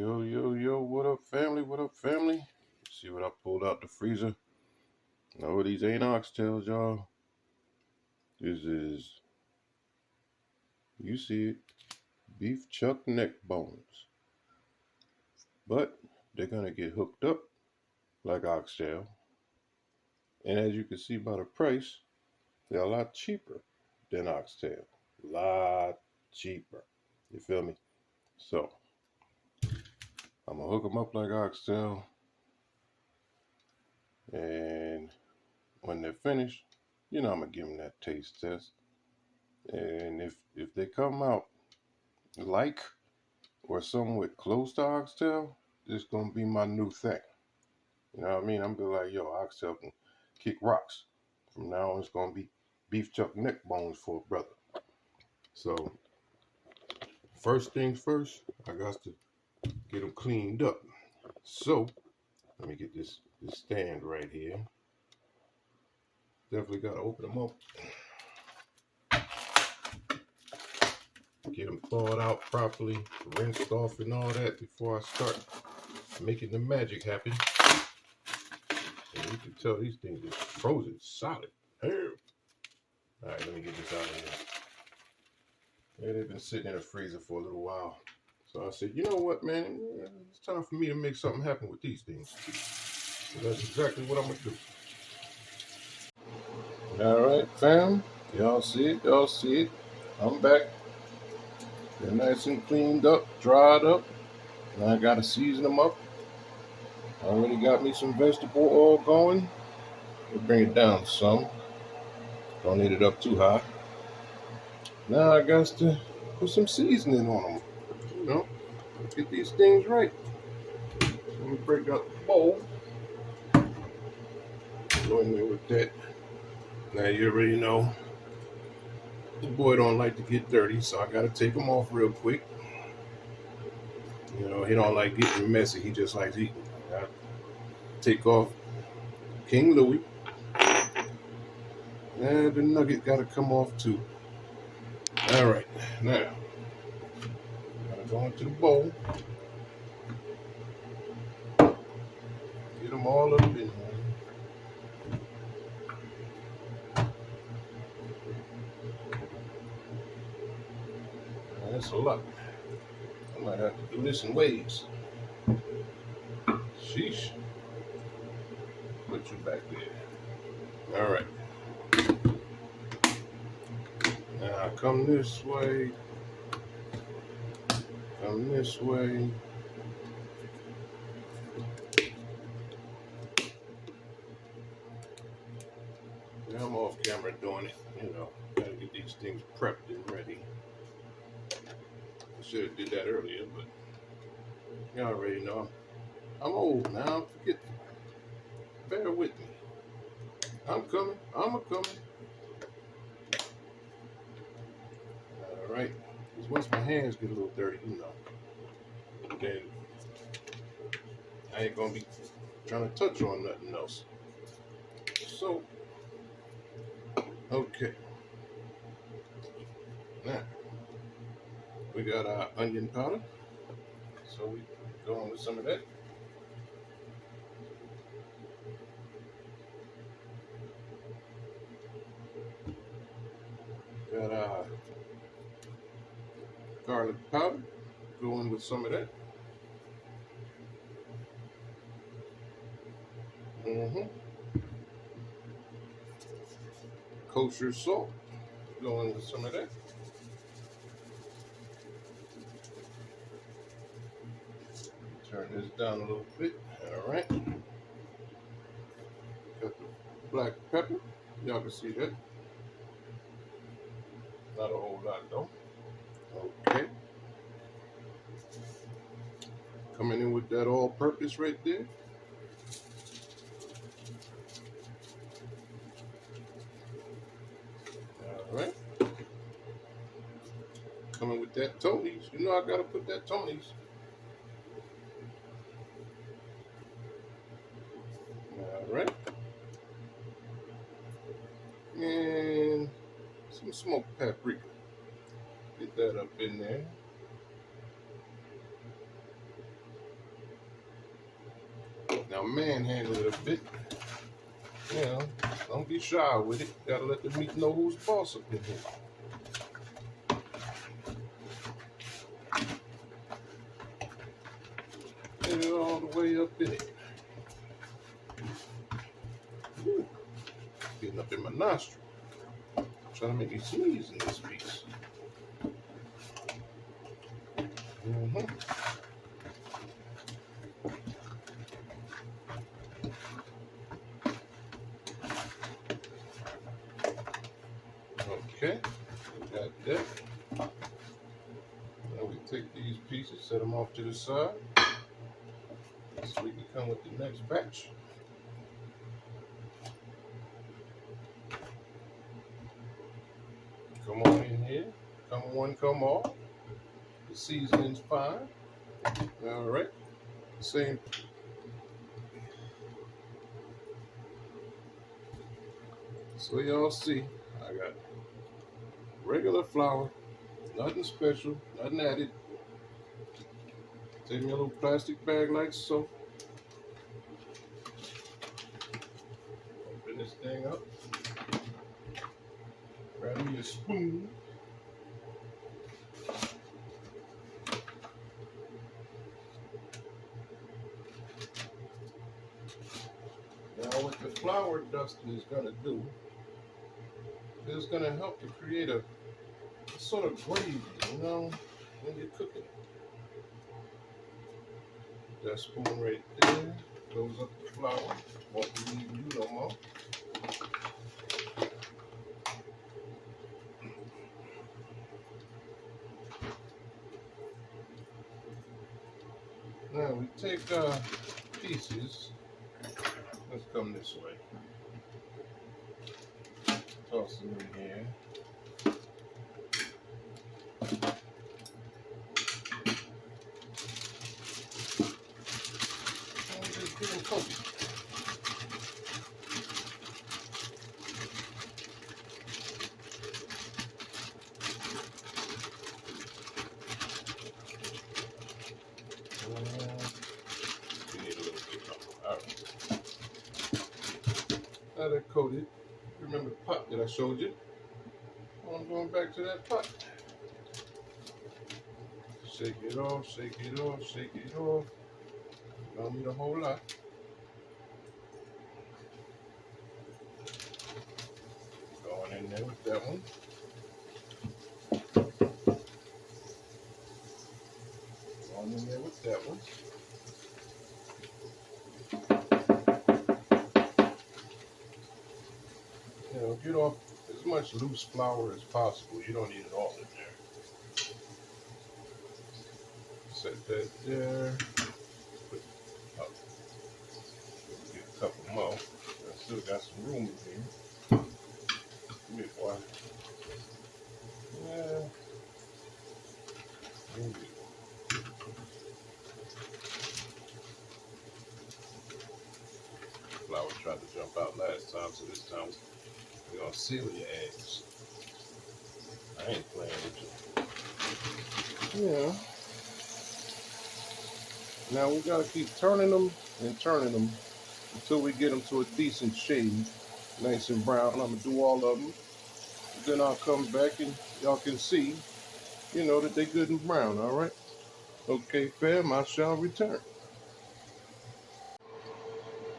Yo, yo, yo, what up, family? What up, family? See what I pulled out the freezer? No, these ain't oxtails, y'all. This is, you see it, beef chuck neck bones. But they're gonna get hooked up like oxtail. And as you can see by the price, they're a lot cheaper than oxtail. Lot cheaper. You feel me? So, I'm gonna hook them up like oxtail. And when they're finished, I'm gonna give them that taste test. And if they come out like or somewhat close to oxtail, this gonna be my new thing. You know what I mean? I'm gonna be like, yo, oxtail can kick rocks. From now on, it's gonna be beef chuck neck bones for a brother. So first things first, I got to get them cleaned up. So let me get this stand right here. Definitely gotta open them up. Get them thawed out properly, rinsed off and all that before I start making the magic happen. And you can tell these things are frozen solid. Alright, let me get this out of here. Yeah, they've been sitting in the freezer for a little while. So I said, you know what, man? It's time for me to make something happen with these things. So that's exactly what I'm going to do. Alright, fam. Y'all see it? Y'all see it? I'm back. They're nice and cleaned up, dried up. Now I got to season them up. Already got me some vegetable oil going. We'll bring it down some. Don't need it up too high. Now I got to put some seasoning on them. Get these things right. So let me break out the bowl. Go in there with that. Now you already know the boy don't like to get dirty, so I got to take him off real quick. He don't like getting messy. He just likes eating. I gotta take off King Louie. And the nugget got to come off too. All right, now gotta go into the bowl. Get them all up in here. That's a lot. I might have to do this in waves. Sheesh. Put you back there. All right. Now come this way. Come this way. Now I'm off camera doing it. Gotta get these things prepped and ready. I should have did that earlier, but you already know. I'm old now. Forget. Bear with me. I'm coming. I'm coming. All right. Because once my hands get a little dirty, then I ain't gonna be trying to touch on nothing else. So, okay. Now we got our onion powder. So we go on with some of that. Got our garlic powder. Go in with some of that. Kosher salt. Go in with some of that. Turn this down a little bit. All right. Got the black pepper. Y'all can see that. Not a whole lot though. Okay. Coming in with that all-purpose right there. All right. Coming with that Tony's. I gotta put that Tony's. All right. And some smoked paprika. Get that up in there. Now manhandle it a bit. You know, don't be shy with it. Gotta let the meat know who's boss up in here. Get it all the way up in it. Ooh, getting up in my nostril. Trying to make me sneeze in this piece. Okay, got that. Now we take these pieces, set them off to the side, so we can come with the next batch. Come on in here. Come one, come all. The seasoning's fine. All right. Same. So y'all see, I got regular flour, nothing special, nothing added. Take me a little plastic bag like so. Open this thing up. Grab me a spoon. Now what the flour dusting is going to do is going to help to create a sort of gravy, you know, when you're cooking. That spoon right there goes up the flour. Won't leave you no more. Now we take pieces. Let's come this way. Toss them in here. And just get them coated. Now they're coated. Remember the pot that I showed you? I'm going back to that pot. Shake it off, shake it off, shake it off. Don't need a whole lot. Going in there with that one. Going in there with that one. You know, get off as much loose flour as possible. You don't need it all in there. Set that there. Get a couple more. I still got some room in here. Give me one. Yeah. Maybe. Flour tried to jump out last time, so this time we're gonna seal your eggs. I ain't playing with you. Yeah. Now we gotta keep turning them and turning them until we get them to a decent shade, nice and brown. I'm gonna do all of them. Then I'll come back and y'all can see, you know, that they're good and brown. All right. Okay, fam. I shall return.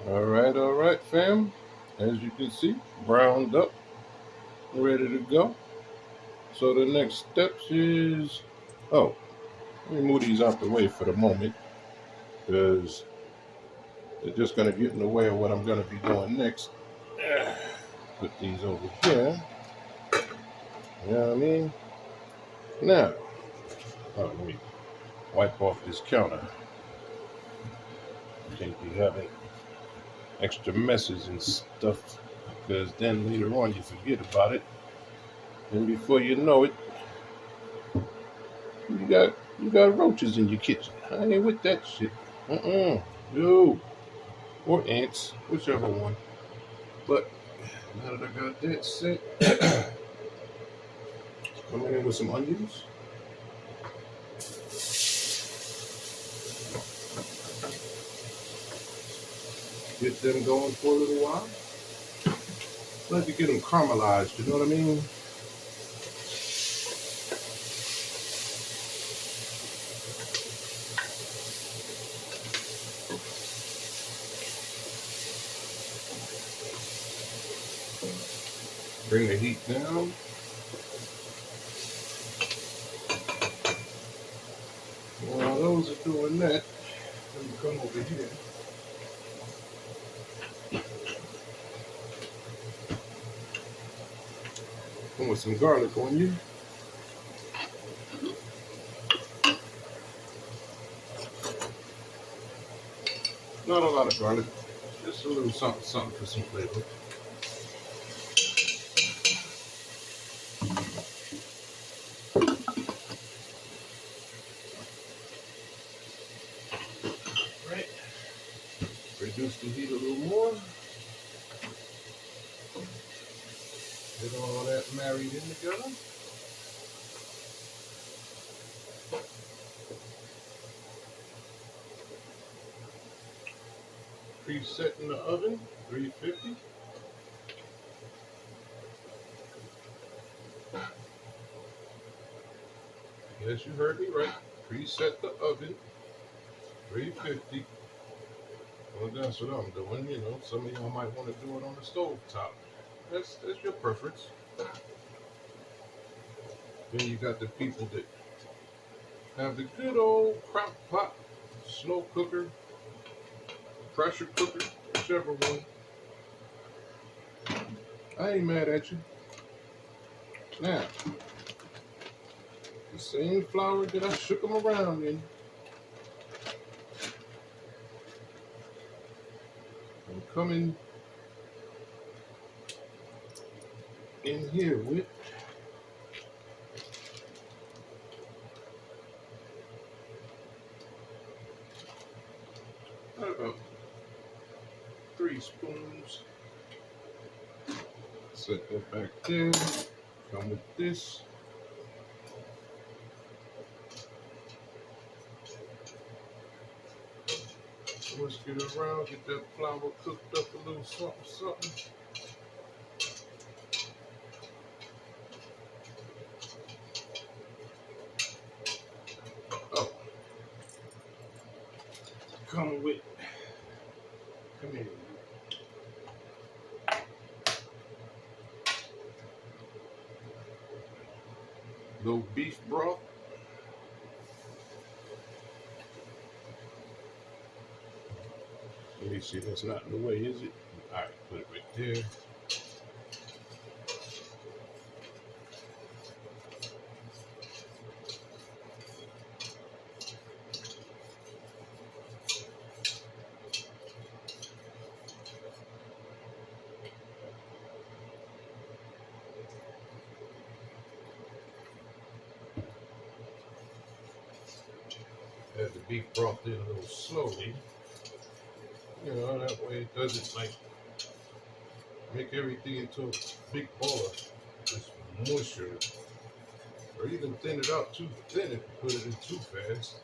All right, fam. As you can see, browned up, ready to go. So the next steps is, let me move these out the way for the moment, because they're just going to get in the way of what I'm going to be doing next. Put these over here. You know what I mean? Now, let me wipe off this counter. Can't be having extra messes and stuff, because then later on you forget about it, and before you know it, you got roaches in your kitchen. I ain't with that shit. No. Or ants, whichever one. But now that I got that set, come in with some onions. Get them going for a little while. Like to get them caramelized, you know what I mean? Bring the heat down. While those are doing that, let me come over here. Come with some garlic on you. Not a lot of garlic, just a little something, something for some flavor. Right. Reduce the heat a little more. Get all that married in together. Preset in the oven, 350. Yes, you heard me right. Preset the oven, 350. Well, that's what I'm doing. You know, some of y'all might want to do it on the stove top. That's your preference. Then you got the people that have the good old crock pot, slow cooker, pressure cooker, whichever one. I ain't mad at you. Now, the same flour that I shook them around in, I'm coming in here with about 3 spoons. Set that back there. Come with this. Whisk it around, get that flour cooked up a little something, something. Oh, come here. Little beef broth. Let me see, that's not in the way, is it? All right, put it right there. Add the beef broth in a little slowly. You know, that way it doesn't like make everything into a big ball of just moisture. Or even thin it out too thin if you put it in too fast.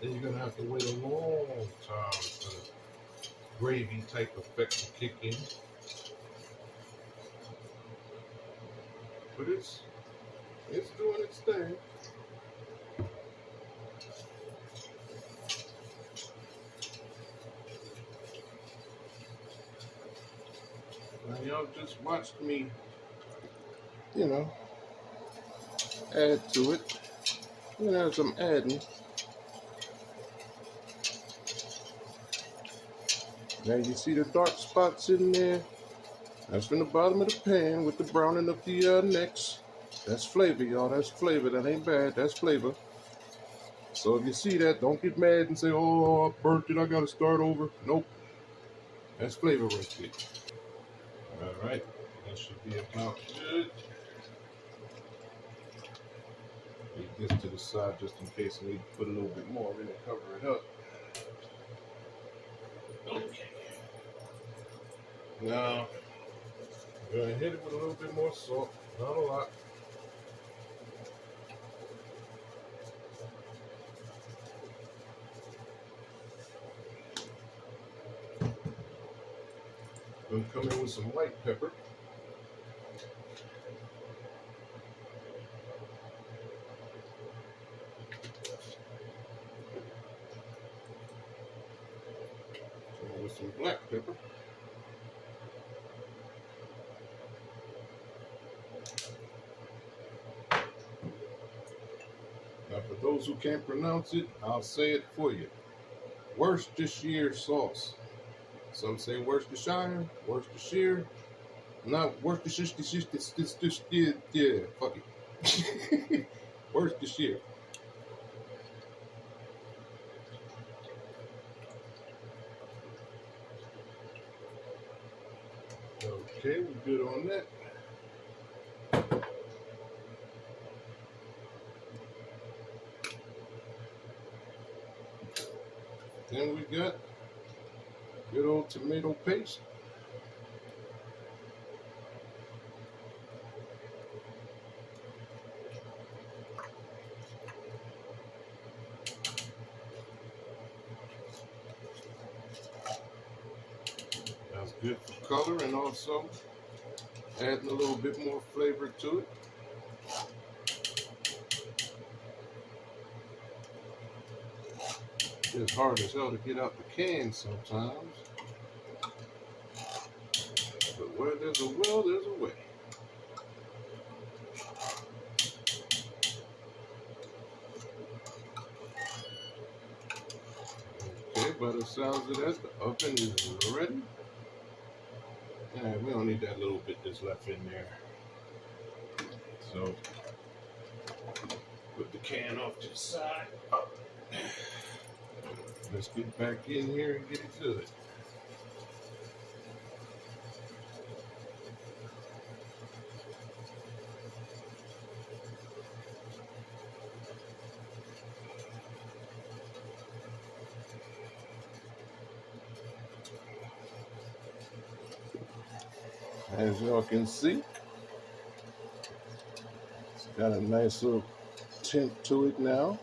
Then you're gonna have to wait a long time for the gravy type effect to kick in. But it's doing its thing. Now y'all just watched me, you know, add to it. And as I'm adding, now you see the dark spots in there. That's from the bottom of the pan with the browning of the necks. That's flavor, y'all. That's flavor. That ain't bad. That's flavor. So if you see that, don't get mad and say, oh, I burnt it. I got to start over. Nope. That's flavor right there. All right. That should be about good. Leave this to the side just in case I need to put a little bit more in and cover it up. Okay. Now, I'm going to hit it with a little bit more salt. Not a lot. gonna come in with some white pepper. With some black pepper. Now, for those who can't pronounce it, I'll say it for you. Worcestershire sauce. Some say Worcestershire, Worcestershire. Not Worcestershire. Yeah, fuck it. Worcestershire. Okay, we're good on that. Then we got good old tomato paste. That's good for color and also adding a little bit more flavor to it. It's hard as hell to get out the can sometimes. But where there's a will, there's a way. Okay, by the sounds of that, the oven is ready. And we don't need that little bit that's left in there. So, put the can off to the side. Let's get back in here and get it to it. As y'all can see, it's got a nice little tint to it now.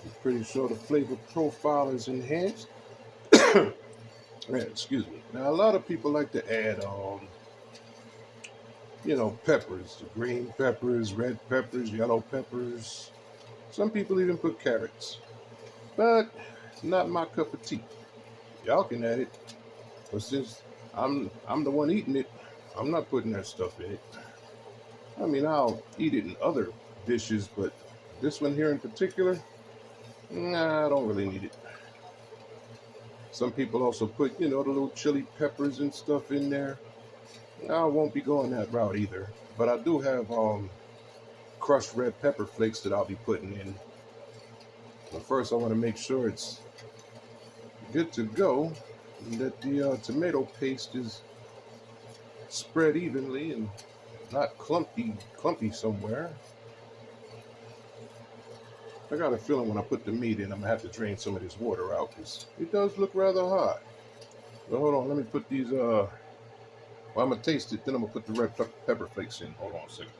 I'm pretty sure the flavor profile is enhanced. Excuse me. Now, a lot of people like to add, peppers, the green peppers, red peppers, yellow peppers. Some people even put carrots, but not my cup of tea. Y'all can add it, but since I'm the one eating it, I'm not putting that stuff in it. I mean, I'll eat it in other dishes, but this one here in particular, nah, I don't really need it. Some people also put, the little chili peppers and stuff in there. I won't be going that route either. But I do have crushed red pepper flakes that I'll be putting in. But first, I want to make sure it's good to go, and that the tomato paste is spread evenly and not clumpy somewhere. I got a feeling when I put the meat in, I'm going to have to drain some of this water out because it does look rather hot. But hold on, let me put these, I'm going to taste it, then I'm going to put the red pepper flakes in. Hold on a second.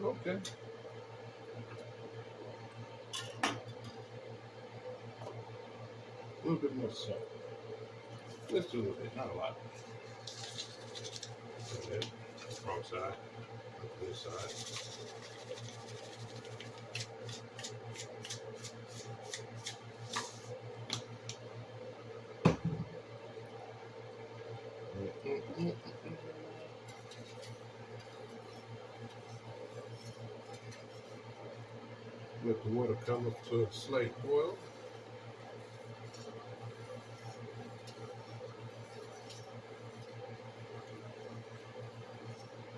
Okay. A little bit more salt. Just a little bit, not a lot. Okay. Wrong side. This side. Let the water come up to a slight boil.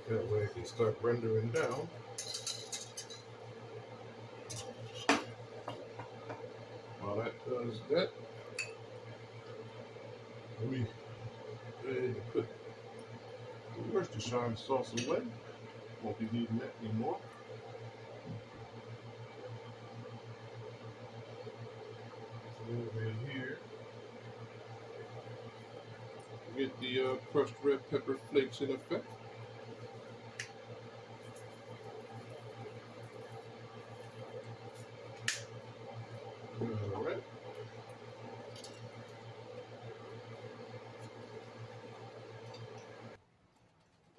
That way it can start rendering down. While that does that, let me go ahead and put the Worcestershire sauce away. Won't be needing that anymore. Over here, get the crushed red pepper flakes in effect. All right.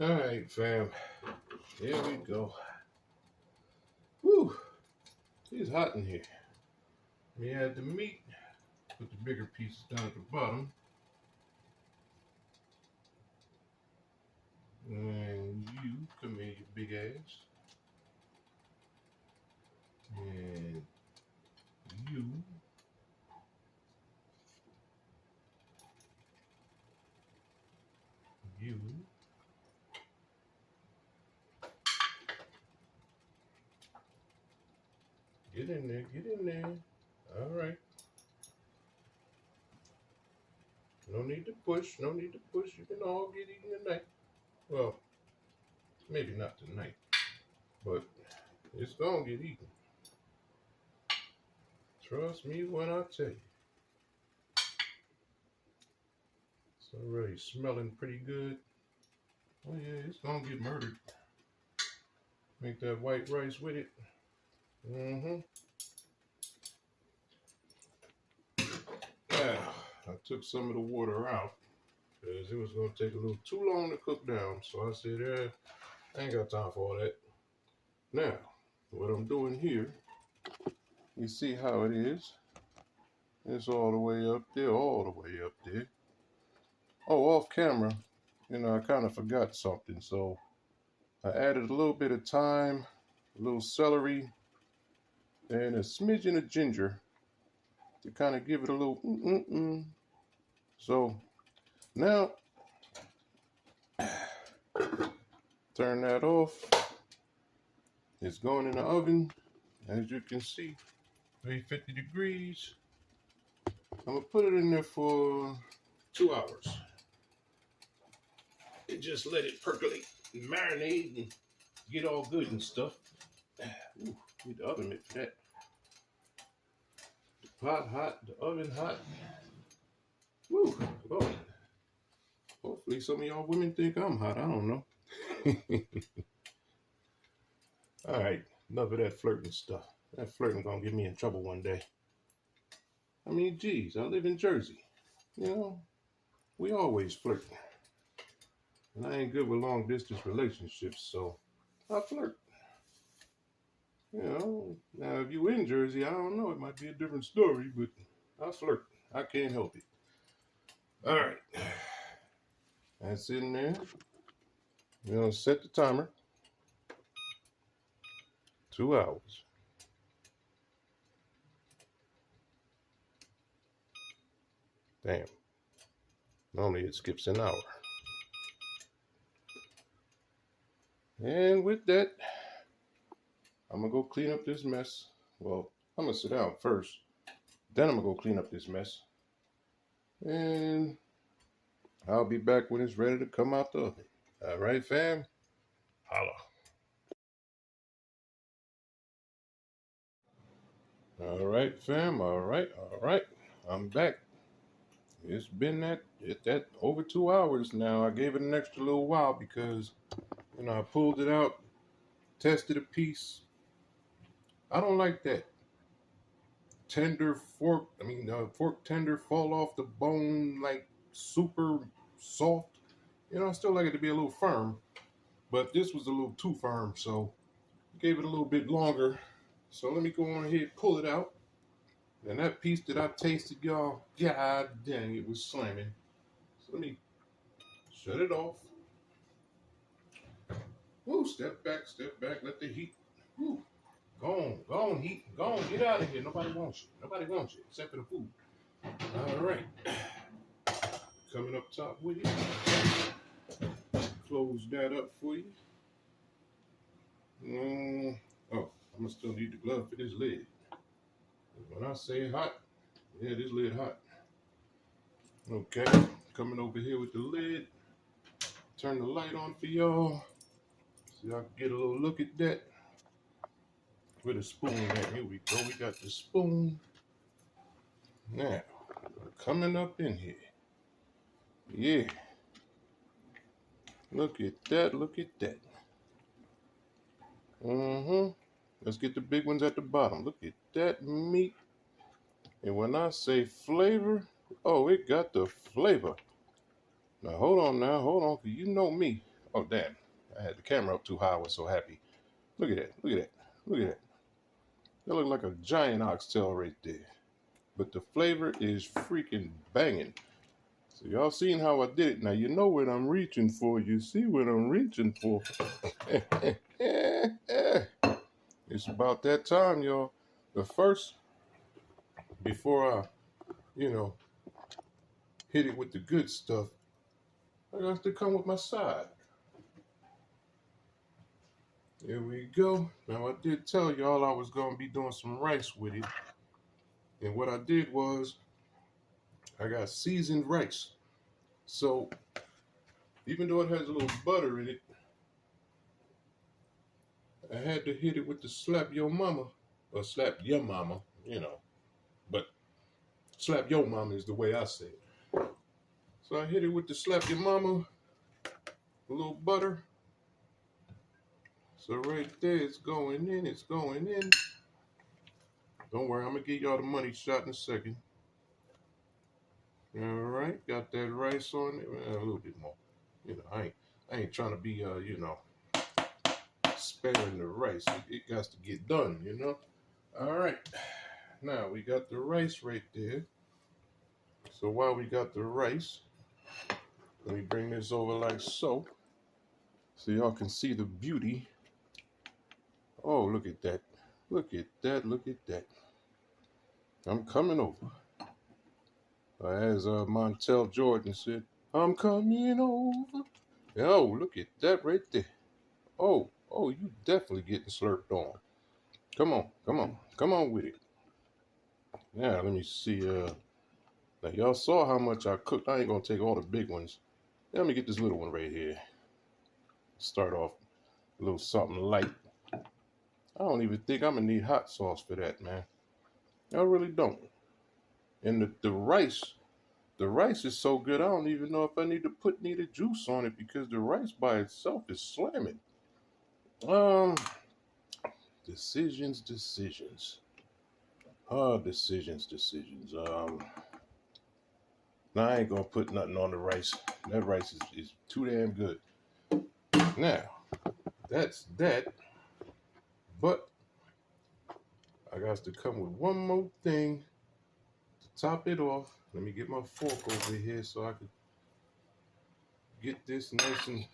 All right, fam. Here we go. Whew. It's hot in here. We add the meat. Put the bigger pieces down at the bottom. And you come here, you big ass. And you. You. Get in there, get in there. All right. No need to push, no need to push. You can all get eaten tonight. Well, maybe not tonight, but it's gonna get eaten. Trust me when I tell you. It's already smelling pretty good. Oh yeah, it's gonna get murdered. Make that white rice with it. Now, I took some of the water out because it was going to take a little too long to cook down. So I said, I ain't got time for all that. Now, what I'm doing here, you see how it is. It's all the way up there, all the way up there. Oh, off camera, I kind of forgot something. So I added a little bit of thyme, a little celery, and a smidgen of ginger to kind of give it a little So now, turn that off. It's going in the oven, as you can see, 350 degrees. I'm gonna put it in there for 2 hours. And just let it percolate and marinate and get all good and stuff. Ooh, need the oven mitt for that. The pot hot, the oven hot. Woo, Lord. Hopefully some of y'all women think I'm hot. I don't know. All right, enough of that flirting stuff. That flirting gonna get me in trouble one day. I mean, geez, I live in Jersey. We always flirt. And I ain't good with long distance relationships, so I flirt. Now if you in Jersey, I don't know, it might be a different story, but I flirt. I can't help it. All right. That's in there. We're gonna set the timer. 2 hours. Damn. Normally it skips an hour. And with that, I'm gonna go clean up this mess. Well, I'm gonna sit down first. Then I'm gonna go clean up this mess. And I'll be back when it's ready to come out the oven. All right, fam? Holla. All right, fam. All right. I'm back. It's been that over 2 hours now. I gave it an extra little while because, I pulled it out, tested a piece. I don't like that fork tender fall off the bone like super soft. I still like it to be a little firm, but this was a little too firm, so gave it a little bit longer. So let me go on ahead, pull it out. And that piece that I tasted, y'all, god dang, it was slamming. So let me shut it off. Woo, step back, let the heat. Woo. Go on, heat. Go on, get out of here. Nobody wants you, except for the food. All right. Coming up top with you. Close that up for you. I'm gonna still need the glove for this lid. When I say hot, yeah, this lid hot. Okay, coming over here with the lid. Turn the light on for y'all. So y'all can get a little look at that with a spoon. Here we go. We got the spoon. Now, coming up in here. Yeah. Look at that. Look at that. Let's get the big ones at the bottom. Look at that meat. And when I say flavor, oh, it got the flavor. Now, hold on, because you know me. Oh, damn. I had the camera up too high. I was so happy. Look at that. Look at that. Look at that. That look like a giant oxtail right there. But the flavor is freaking banging. So y'all seen how I did it. Now you know what I'm reaching for. You see what I'm reaching for. It's about that time, y'all. But first, before I, hit it with the good stuff, I got to come with my side. Here we go. Now I did tell y'all I was going to be doing some rice with it. And what I did was, I got seasoned rice. So, even though it has a little butter in it, I had to hit it with the slap your mama, or slap your mama, but slap your mama is the way I say it. So I hit it with the slap your mama, a little butter. So right there, it's going in, it's going in. Don't worry, I'm gonna give y'all the money shot in a second. All right, got that rice on it, a little bit more. I ain't trying to be, sparing the rice. It got to get done, All right, now we got the rice right there. So while we got the rice, let me bring this over like so y'all can see the beauty. Oh, look at that. Look at that. Look at that. I'm coming over. As Montel Jordan said, I'm coming over. Oh, look at that right there. Oh, you definitely getting slurped on. Come on, come on, come on with it. Now, let me see. Now, y'all saw how much I cooked. I ain't going to take all the big ones. Let me get this little one right here. Start off a little something light. I don't even think I'm going to need hot sauce for that, man. I really don't. And the rice is so good, I don't even know if I need to put any of the juice on it because the rice by itself is slamming. Decisions. Decisions. Now I ain't gonna put nothing on the rice. That rice is too damn good. Now, that's that. But I got to come with one more thing to top it off. Let me get my fork over here so I can get this nice and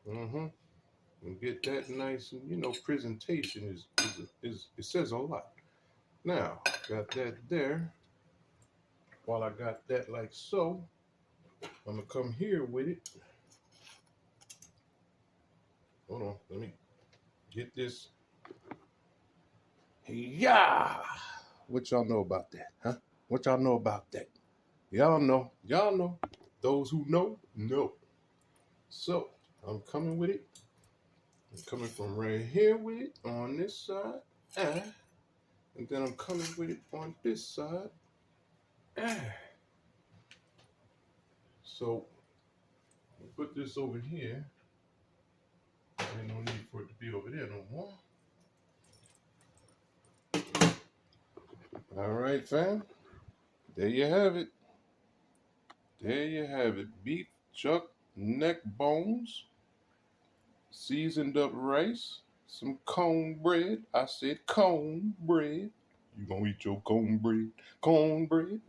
and get that nice and presentation is it says a lot. Now, got that there. While I got that like so, I'm gonna come here with it. Hold on, let me get this. Yeah! What y'all know about that, huh? What y'all know about that? Y'all know. Those who know, know. So, I'm coming with it. I'm coming from right here with it on this side. And then I'm coming with it on this side. So, I'll put this over here. Ain't no need for it to be over there no more. All right, fam. There you have it. There you have it. Beef chuck neck bones, seasoned up rice, some cornbread. I said cornbread. You gonna eat your cornbread? Cornbread.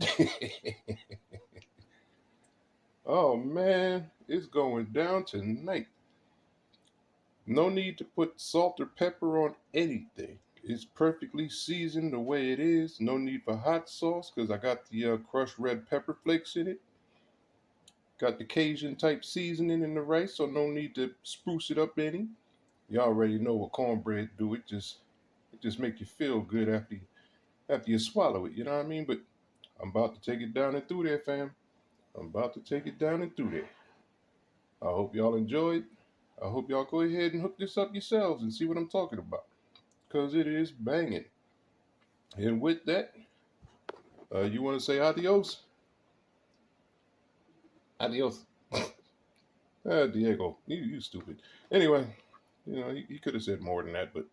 Oh man, it's going down tonight. No need to put salt or pepper on anything. It's perfectly seasoned the way it is. No need for hot sauce because I got the crushed red pepper flakes in it. Got the Cajun type seasoning in the rice, so no need to spruce it up any. You already know what cornbread do. It just make you feel good after you swallow it. You know what I mean? But I'm about to take it down and through there, fam. I'm about to take it down and through there. I hope y'all enjoyed. I hope y'all go ahead and hook this up yourselves and see what I'm talking about, because it is banging. And with that, you want to say adios? Adios. Diego, you stupid. Anyway, he could have said more than that, but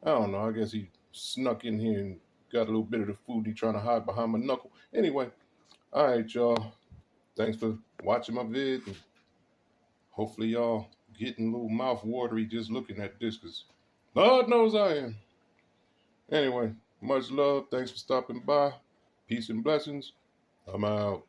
I don't know. I guess he snuck in here and got a little bit of the food he trying to hide behind my knuckle. Anyway, all right, y'all. Thanks for watching my vid. And hopefully y'all getting a little mouth watery just looking at this, because Lord knows I am. Anyway, much love. Thanks for stopping by. Peace and blessings. I'm out.